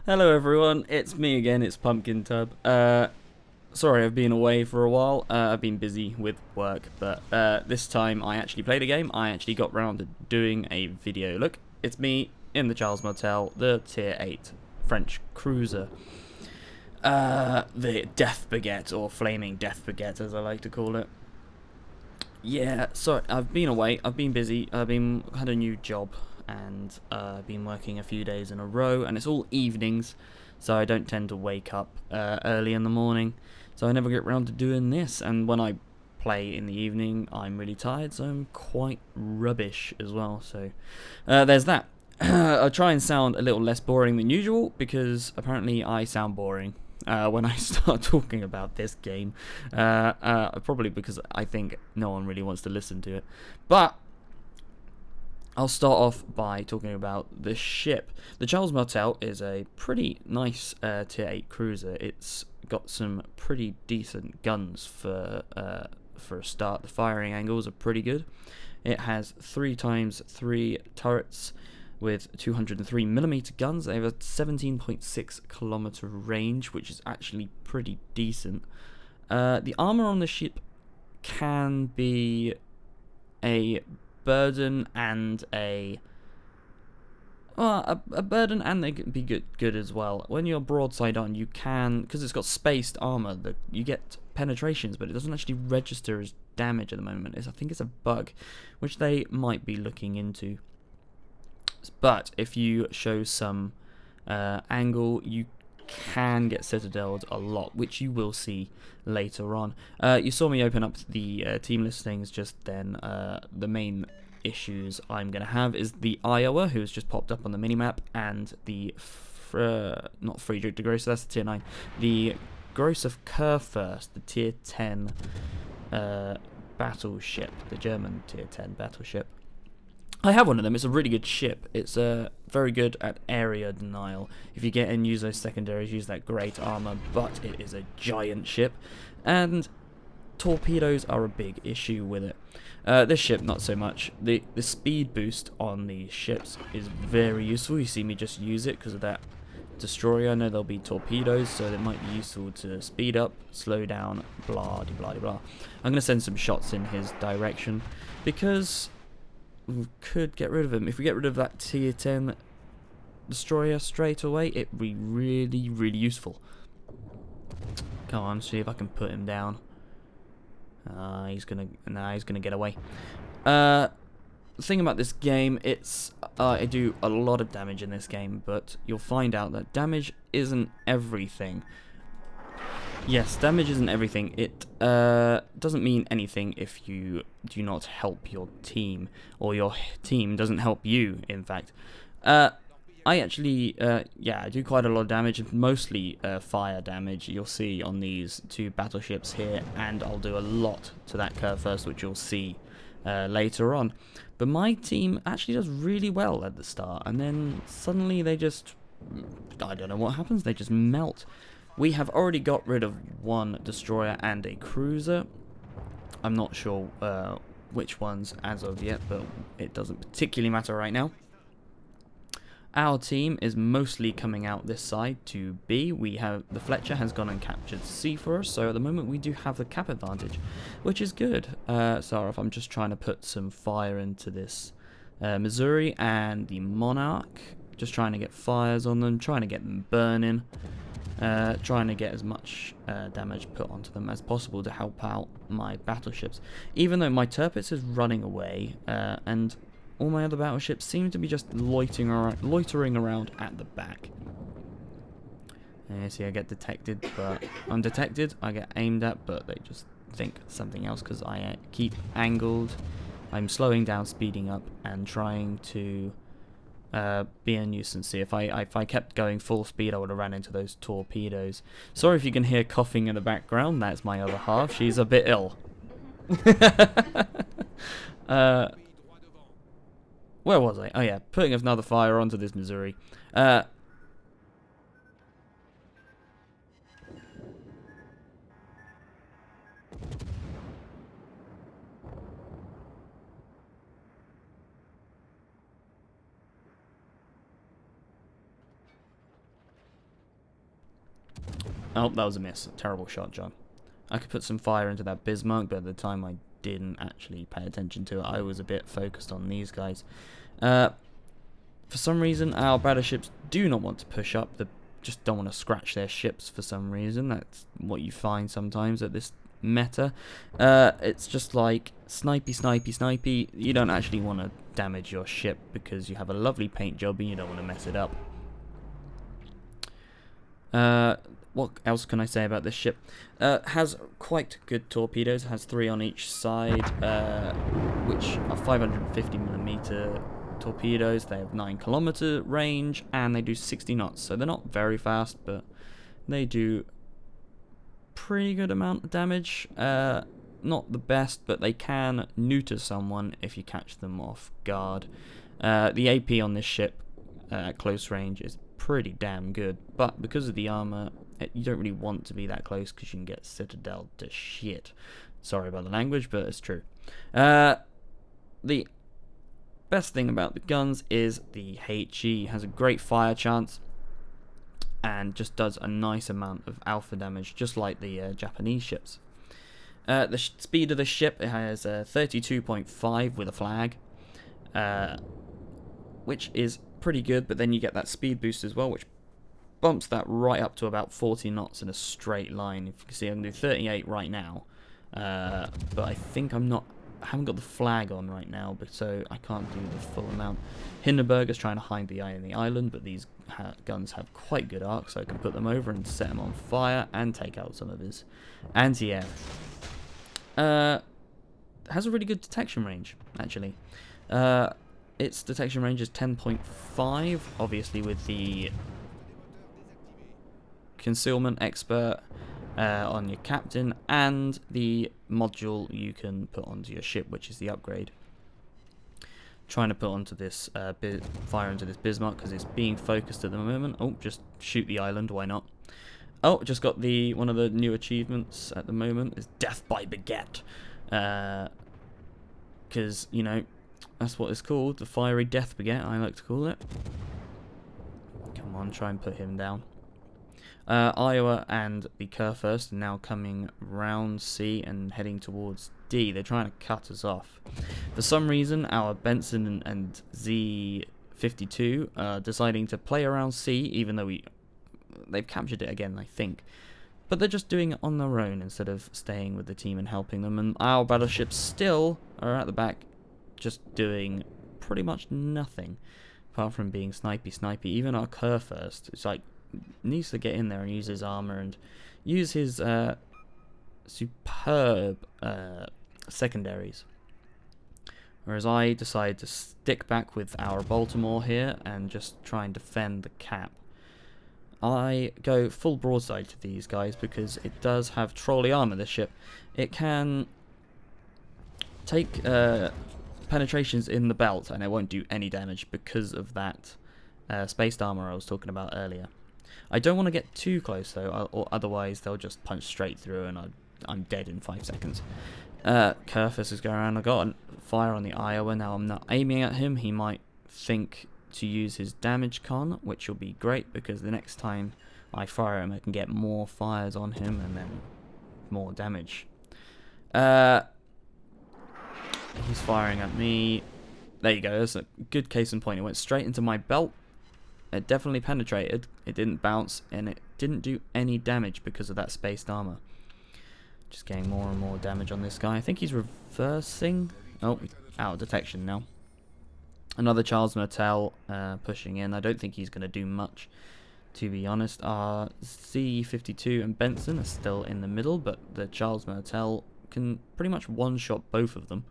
Hello everyone, it's me again, it's Pumpkintub. Sorry I've been away for a while, I've been busy with work, but this time I actually played a game. I actually got round to doing a video. Look, it's me in the Charles Martel, the Tier 8 French cruiser. The Death Baguette, or Flaming Death Baguette as I like to call it. Yeah, sorry, I've been away, I've been busy, had a new job, and I've been working a few days in a row, and it's all evenings, so I don't tend to wake up early in the morning, so I never get around to doing this, and when I play in the evening, I'm really tired, so I'm quite rubbish as well, so there's that. I'll try and sound a little less boring than usual, because apparently I sound boring when I start talking about this game. Probably because I think no one really wants to listen to it. But I'll start off by talking about the ship. The Charles Martel is a pretty nice Tier 8 cruiser. It's got some pretty decent guns for a start. The firing angles are pretty good. It has 3x3 turrets with 203mm guns. They have a 17.6 kilometer range, which is actually pretty decent. The armor on the ship can be a burden and a burden, and they can be good as well. When you're broadside on, you can, because it's got spaced armor, you get penetrations, but it doesn't actually register as damage at the moment. I think it's a bug, which they might be looking into. But if you show some angle, you can get citadeled a lot, which you will see later on. You saw me open up the team listings just then. The main issues I'm going to have is the Iowa, who's just popped up on the minimap, and the not Friedrich de Gross, that's the tier 9. The Gross of Kurfürst, the tier 10 battleship, the German tier 10 battleship. I have one of them. It's a really good ship. It's very good at area denial. If you get in, use those secondaries, use that great armor, but it is a giant ship, and torpedoes are a big issue with it. This ship, not so much. The speed boost on these ships is very useful. You see me just use it because of that destroyer. I know there'll be torpedoes, so it might be useful to speed up, slow down, blah de blah de blah. I'm going to send some shots in his direction because we could get rid of him. If we get rid of that tier 10 destroyer straight away, it'd be really, really useful. Come on, see if I can put him down. He's gonna get away. The thing about this game, it's I do a lot of damage in this game, but you'll find out that damage isn't everything. Yes, damage isn't everything. It doesn't mean anything if you do not help your team, or your team doesn't help you, in fact. I actually, I do quite a lot of damage, mostly fire damage, you'll see on these two battleships here, and I'll do a lot to that Kurfürst, which you'll see later on. But my team actually does really well at the start, and then suddenly they just, I don't know what happens, they just melt. We have already got rid of one destroyer and a cruiser. I'm not sure which ones as of yet, but it doesn't particularly matter right now. Our team is mostly coming out this side to B. The Fletcher has gone and captured C for us, so at the moment we do have the cap advantage, which is good. So I'm just trying to put some fire into this Missouri and the Monarch. Just trying to get fires on them, trying to get them burning. Trying to get as much damage put onto them as possible to help out my battleships. Even though my Tirpitz is running away, and all my other battleships seem to be just loitering around at the back. See, I get detected, but undetected. I get aimed at, but they just think something else because I keep angled. I'm slowing down, speeding up, and trying to be a nuisance. See, if I kept going full speed, I would have ran into those torpedoes. Sorry if you can hear coughing in the background. That's my other half. She's a bit ill. Where was I? Oh yeah, putting another fire onto this Missouri. Oh, that was a miss. Terrible shot, John. I could put some fire into that Bismarck, but at the time I didn't actually pay attention to it. I was a bit focused on these guys. For some reason, our battleships do not want to push up. They just don't want to scratch their ships for some reason. That's what you find sometimes at this meta. It's just like snipey, snipey, snipey. You don't actually want to damage your ship because you have a lovely paint job and you don't want to mess it up. What else can I say about this ship? Has quite good torpedoes. Has 3 on each side, which are 550mm torpedoes. They have 9km range and they do 60 knots. So they're not very fast, but they do pretty good amount of damage. Not the best, but they can neuter someone if you catch them off guard. The AP on this ship at close range is pretty damn good, but because of the armor, you don't really want to be that close because you can get citadel to shit. Sorry about the language, but it's true. The best thing about the guns is the HE has a great fire chance and just does a nice amount of alpha damage, just like the Japanese ships. The speed of the ship, it has 32.5 with a flag, which is pretty good, but then you get that speed boost as well, which bumps that right up to about 40 knots in a straight line. If you can see, I can do 38 right now, but I think I haven't got the flag on right now, but so I can't do the full amount. Hindenburg is trying to hide the eye in the island, but these guns have quite good arc, so I can put them over and set him on fire and take out some of his anti-air. Has a really good detection range, actually. Its detection range is 10.5, obviously with the concealment expert on your captain and the module you can put onto your ship, which is the upgrade. Trying to put onto this fire into this Bismarck because it's being focused at the moment. Oh, just shoot the island, why not? Oh, just got one of the new achievements at the moment is Death by Baguette, because you know that's what it's called, the fiery Death Baguette, I like to call it. Come on, try and put him down. Iowa and the Kurfürst are now coming round C and heading towards D. They're trying to cut us off. For some reason, our Benson and Z-52 are deciding to play around C, even though they've captured it again, I think. But they're just doing it on their own instead of staying with the team and helping them. And our battleships still are at the back, just doing pretty much nothing, apart from being snipey. Even our Kurfürst, it's like, needs to get in there and use his armor and use his superb secondaries. Whereas I decide to stick back with our Baltimore here and just try and defend the cap. I go full broadside to these guys because it does have trolley armor, this ship. It can take penetrations in the belt and it won't do any damage because of that spaced armor I was talking about earlier. I don't want to get too close though, or otherwise they'll just punch straight through and I'm dead in 5 seconds. Kurfürst is going around. I got fire on the Iowa. Now I'm not aiming at him. He might think to use his damage con, which will be great because the next time I fire him I can get more fires on him and then more damage. He's firing at me. There you go, that's a good case in point. It went straight into my belt. It definitely penetrated, it didn't bounce, and it didn't do any damage because of that spaced armor. Just getting more and more damage on this guy. I think he's reversing. Oh, out of detection now. Another Charles Martel pushing in. I don't think he's going to do much, to be honest. Our Z-52 and Benson are still in the middle, but the Charles Martel can pretty much one-shot both of them.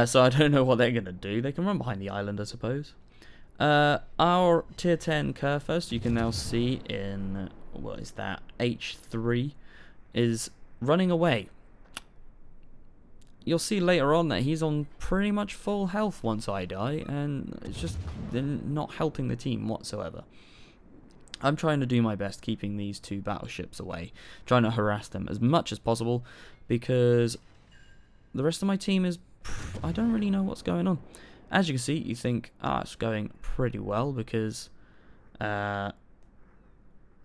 So I don't know what they're going to do. They can run behind the island, I suppose. Our tier 10 Kurfürst, you can now see in, what is that, H3, is running away. You'll see later on that he's on pretty much full health once I die, and it's just not helping the team whatsoever. I'm trying to do my best keeping these 2 battleships away, trying to harass them as much as possible, because the rest of my team is, I don't really know what's going on. As you can see, you think, it's going pretty well because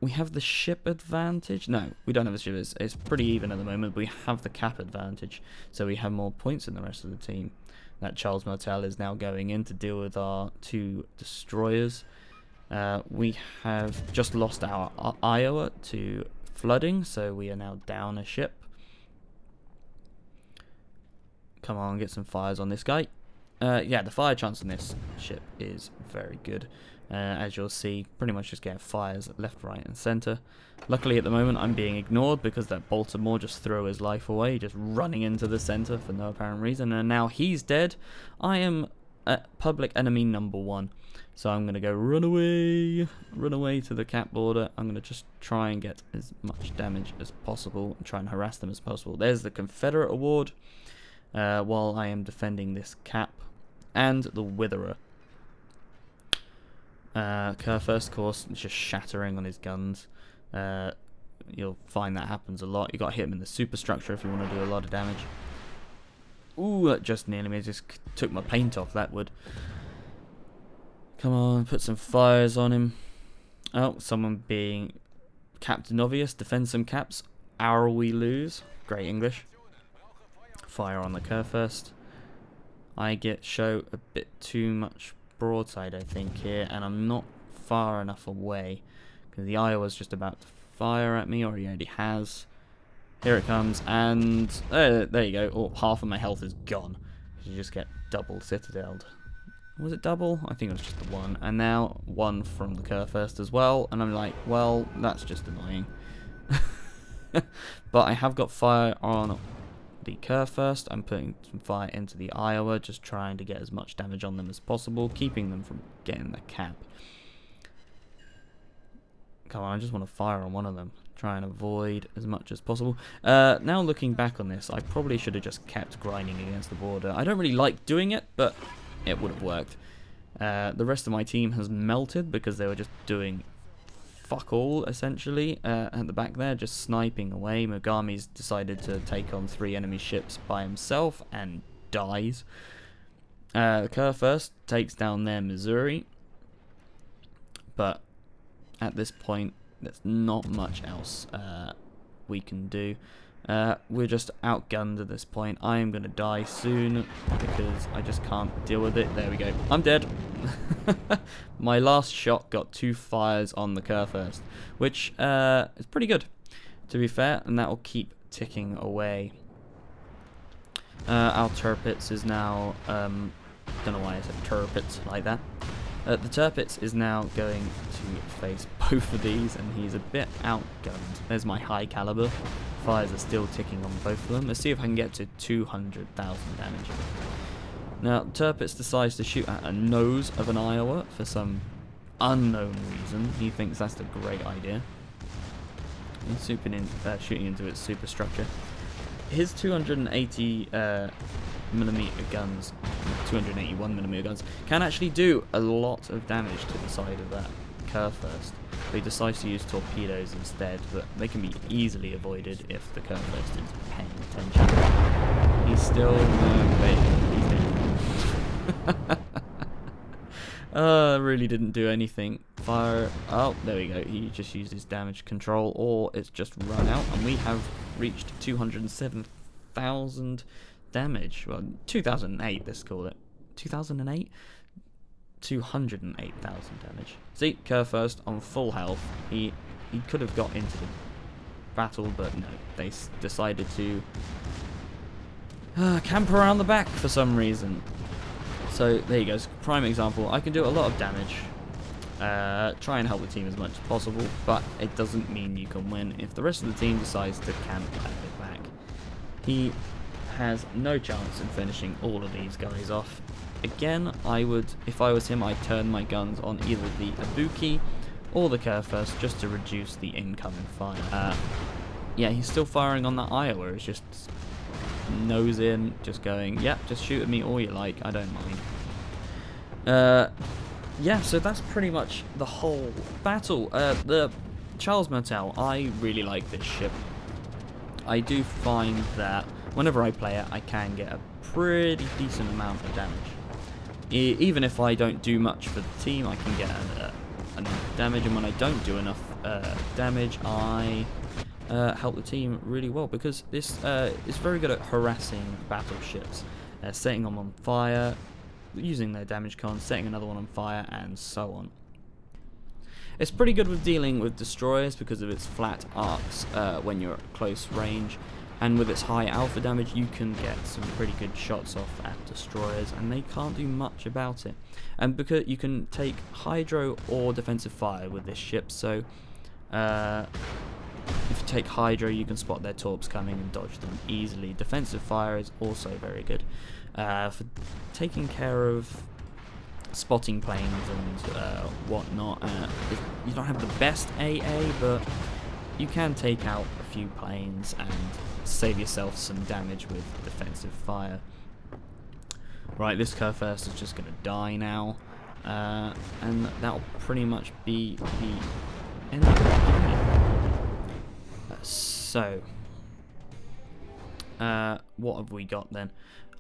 we have the ship advantage. No, we don't have the ship. It's pretty even at the moment, but we have the cap advantage. So we have more points than the rest of the team. That Charles Martel is now going in to deal with our 2 destroyers. We have just lost our Iowa to flooding, so we are now down a ship. Come on, get some fires on this guy. Yeah, the fire chance on this ship is very good. As you'll see, pretty much just get fires left, right, and center. Luckily, at the moment, I'm being ignored because that Baltimore just threw his life away, just running into the center for no apparent reason. And now he's dead. I am public enemy number 1. So I'm going to go run away to the cap border. I'm going to just try and get as much damage as possible and try and harass them as possible. There's the Confederate award while I am defending this cap and the Witherer. Kerr first course, just shattering on his guns. You'll find that happens a lot. You got to hit him in the superstructure if you want to do a lot of damage. Ooh, that just nearly me. Just took my paint off, that would. Come on, put some fires on him. Oh, someone being Captain Obvious. Defend some caps. Our we lose. Great English. Fire on the Kerr first. I show a bit too much broadside, I think, here, and I'm not far enough away because the Iowa's just about to fire at me, or he already has. Here it comes, and there you go. Oh, half of my health is gone. You just get double citadeled. Was it double? I think it was just the 1, and now 1 from the Kerr first as well, and I'm like, well, that's just annoying. But I have got fire on the Kerr first. I'm putting some fire into the Iowa, just trying to get as much damage on them as possible, keeping them from getting the cap. Come on, I just want to fire on one of them, try and avoid as much as possible. Now looking back on this, I probably should have just kept grinding against the border. I don't really like doing it, but it would have worked. The rest of my team has melted because they were just doing fuck all, essentially, at the back there, just sniping away. Mogami's decided to take on 3 enemy ships by himself and dies. Kerr first takes down their Missouri, but at this point, there's not much else we can do. We're just outgunned at this point. I am going to die soon because I just can't deal with it. There we go. I'm dead. My last shot got 2 fires on the Kerr first, which is pretty good, to be fair, and that will keep ticking away. Our Turpitz is now... don't know why I said Turpitz like that. The Turpitz is now going to face both of these, and he's a bit outgunned. There's my high caliber. Fires are still ticking on both of them. Let's see if I can get to 200,000 damage. Now, Turpitz decides to shoot at a nose of an Iowa for some unknown reason. He thinks that's a great idea. He's shooting into its superstructure. His 280 millimeter guns, 281mm guns, can actually do a lot of damage to the side of that Kerr first. But he decides to use torpedoes instead, but they can be easily avoided if the Kerr first is paying attention. He's still he's dead. Really didn't do anything. Fire. Oh, there we go. He just used his damage control, or it's just run out, and we have reached 207,000 damage. Well, 2008, let's call it. 2008? 208,000 damage. See, Kerr first on full health. He could have got into the battle, but no. They decided to camp around the back for some reason. So there you go. Prime example. I can do a lot of damage. Try and help the team as much as possible, but it doesn't mean you can win if the rest of the team decides to camp at the back. He has no chance in finishing all of these guys off. Again, if I was him, I'd turn my guns on either the Ibuki or the Kerr first, just to reduce the incoming fire. Yeah, he's still firing on that Iowa. It's just nose in, just going, yeah, just shoot at me all you like, I don't mind. Yeah, so that's pretty much the whole battle. The Charles Martel, I really like this ship. I do find that whenever I play it, I can get a pretty decent amount of damage. Even if I don't do much for the team, I can get enough damage, and when I don't do enough damage, I help the team really well, because this is very good at harassing battleships, setting them on fire, using their damage con, setting another one on fire, and so on. It's pretty good with dealing with destroyers because of its flat arcs when you're at close range, and with its high alpha damage you can get some pretty good shots off at destroyers and they can't do much about it. And because you can take hydro or defensive fire with this ship, so if you take hydro you can spot their torps coming and dodge them easily. Defensive fire is also very good for taking care of spotting planes and whatnot. You don't have the best AA, but you can take out a few planes and save yourself some damage with defensive fire. Right, this Kurfürst is just going to die now, and that'll pretty much be the end of the game. So, what have we got then?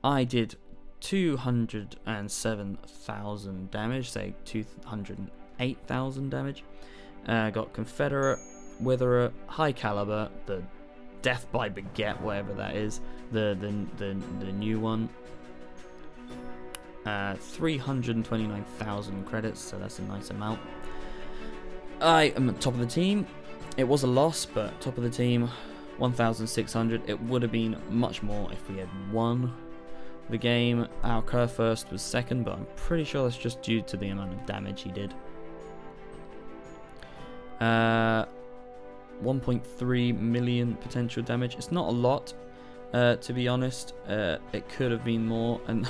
I did 207,000 damage, say 208,000 damage. Got Confederate, Witherer, High Caliber, the Death by Baguette, whatever that is, the new one. 329,000 credits, so that's a nice amount. I am at top of the team. It was a loss, but top of the team, 1,600. It would have been much more if we had won the game. Our Kurfürst was second, but I'm pretty sure that's just due to the amount of damage he did. 1.3 million potential damage. It's not a lot, to be honest. It could have been more, and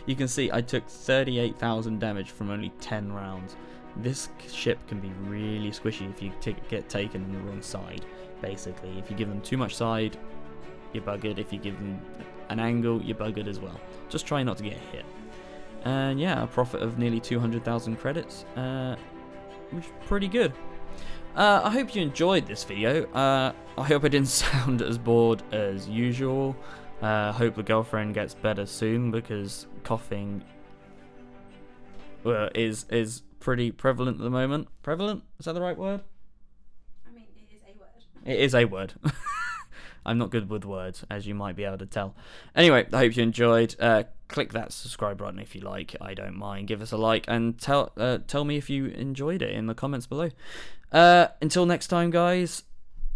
you can see I took 38,000 damage from only 10 rounds. This ship can be really squishy if you get taken on the wrong side, basically. If you give them too much side, you're buggered. If you give them an angle, you're buggered as well. Just try not to get hit. And yeah, a profit of nearly 200,000 credits, which is pretty good. I hope you enjoyed this video. I hope I didn't sound as bored as usual. Hope the girlfriend gets better soon, because coughing is pretty prevalent at the moment. Prevalent? Is that the right word? I mean, it is a word. It is a word. I'm not good with words, as you might be able to tell. Anyway, I hope you enjoyed. Click that subscribe button if you like. I don't mind. Give us a like, and tell me if you enjoyed it in the comments below. Until next time, guys.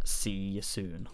See you soon.